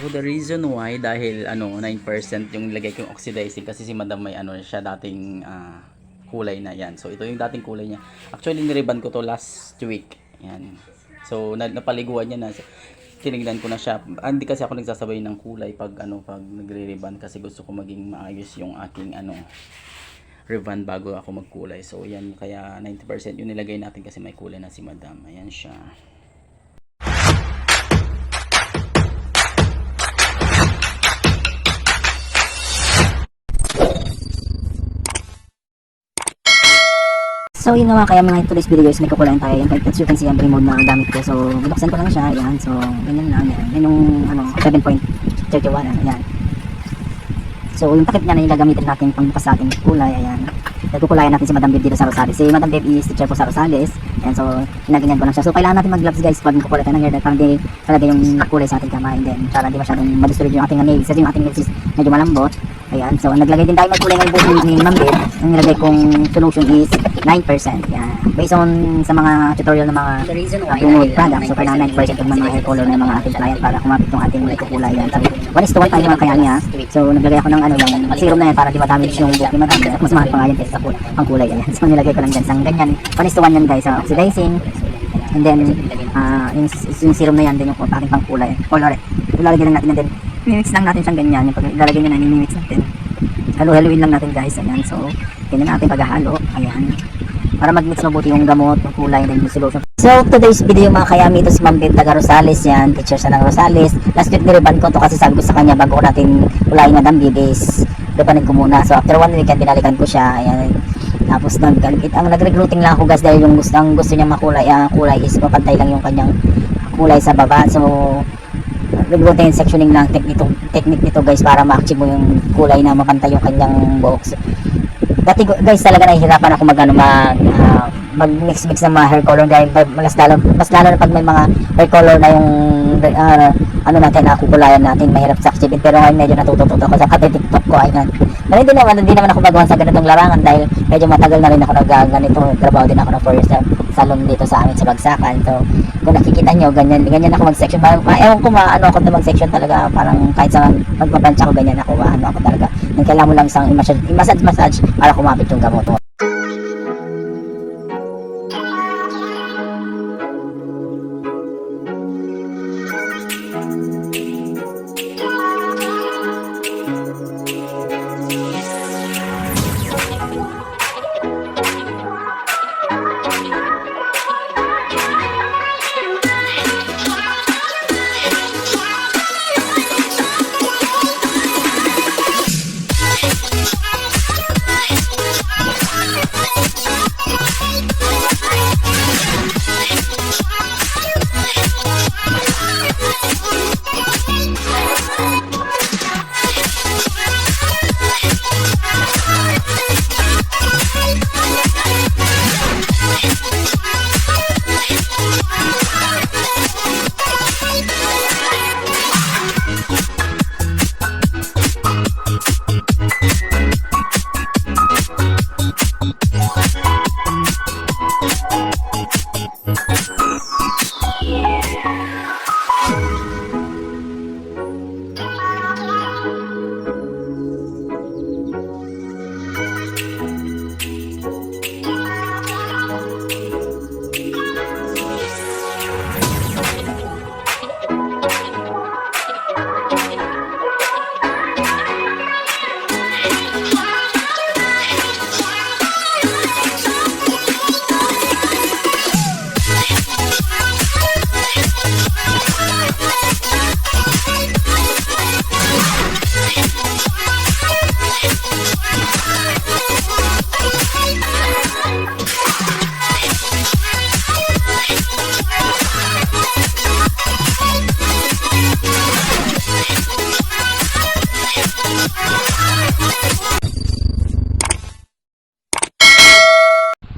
So the reason why, dahil 9% yung lagay kong oxidizing, kasi si madam may siya dating kulay na yan. So ito yung dating kulay niya. Actually niriban ko to last week. Yan. So napaliguan niya na. Tinignan ko na siya. Hindi kasi ako nagsasabay ng kulay pag pag nagre-ribbon, kasi gusto ko maging maayos yung aking ribbon bago ako magkulay. So yan, kaya 90% yung nilagay natin kasi may kulay na si madam. Ayan siya. So yun nga, kaya mga today's video is may kukulayan tayo. Yan, as you can see, yung remote na gamit ko. So binuksan ko lang siya. Ayan, so ganyan lang. Yan yung 7.31. Ayan. So yung takip niya na yung gagamitin natin pang bukas sa ating kulay. Ayan. Kukulayan natin si Madam Deb dito sa Rosales. Si Madam Deb is teacher po sa Rosales. Ayan, so ginaganyan ko lang siya. So kailangan natin mag-gloves guys pag kukulay tayo ng hair dye, para hindi talaga yung kulay sa ating kamay. And then para hindi masyadong madisturb yung ating nails. Kasi yung ating nails is medyo malambot. Ayan, so naglagay din tayo ng kulay ng buhok ni Ma'am Deb. Ang nilagay kong solution is 9%. Yan. Based on sa mga tutorial ng mga tungod product, so kailangan 9% ng mga hair color ng mga ating client para kumapit yung ating kulay. Yan. Sabi, 1:1 tayo mga kaya niya. So naglagay ako ng yung serum na yan para di ma-damage yung buhok ni Madam. Mas mahal pa nga yan kaysa ang kulay. Yan. So nilagay ko lang dyan. Sang ganyan, 1:1 yan guys, oxidizing. And then, yung serum na yan din yung ating pang kulay. Color. Ilalagay lang natin na din. Mimix lang natin siyang ganyan. Yung pag ilalagay nyo na, mimix natin. Halo-haluin lang natin guys. Ayan. So, ganyan natin paghahalo. Ayan. Para mag-mix mabuti yung gamot, yung kulay, and yung solution. So, today's video mga kayami, ito si Ma'am Deb taga Rosales yan. Teacher siya ng Rosales. Last week niriban ko to kasi sabi ko sa kanya, bago ko natin kulayin na Madam Deb is ribanin ko muna. So, after 1 week, binalikan ko siya. Ayan. Tapos ang nag-recruiting lang ako guys dahil yung gusto niya makulay, kulay is mapantay lang yung kanyang kulay sa baba. So, recruiting and sectioning lang technique nito guys para ma-achieve mo yung kulay na mapantay yung kanyang buhok. So, dati guys talaga nahihirapan ako mag-mix ng mga hair color dahil mas lalo na pag may mga hair color na yung natin na kukulayan natin, mahirap sa achieve. Pero ngayon medyo natututo ko sa TikTok ko. Ayun. Pero hindi naman ako magawan sa ganitong larangan dahil medyo matagal na rin ako nag-ganito. Trabaho din ako ng 4 years sa salon dito sa amin sa Bagsakan. So kung nakikita nyo, ganyan ako mag-section. Ewan ko ako na mag-section talaga. Parang kahit sa magpapansya ko, ganyan ako. Ako talaga. Kailangan mo lang isang i-massage para kumapit yung gamot mo.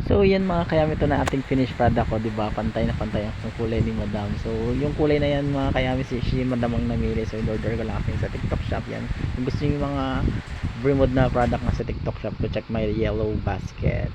So yan mga kayami, ito na ating finished product ko, 'di ba? Pantay na pantay ang kulay ni Madam. So yung kulay na yan mga kayami, si Madam ang namili. So in-order ko lang sa TikTok shop yan. Kung gusto niyo yung mga Bremod na product na sa TikTok shop, to check my yellow basket.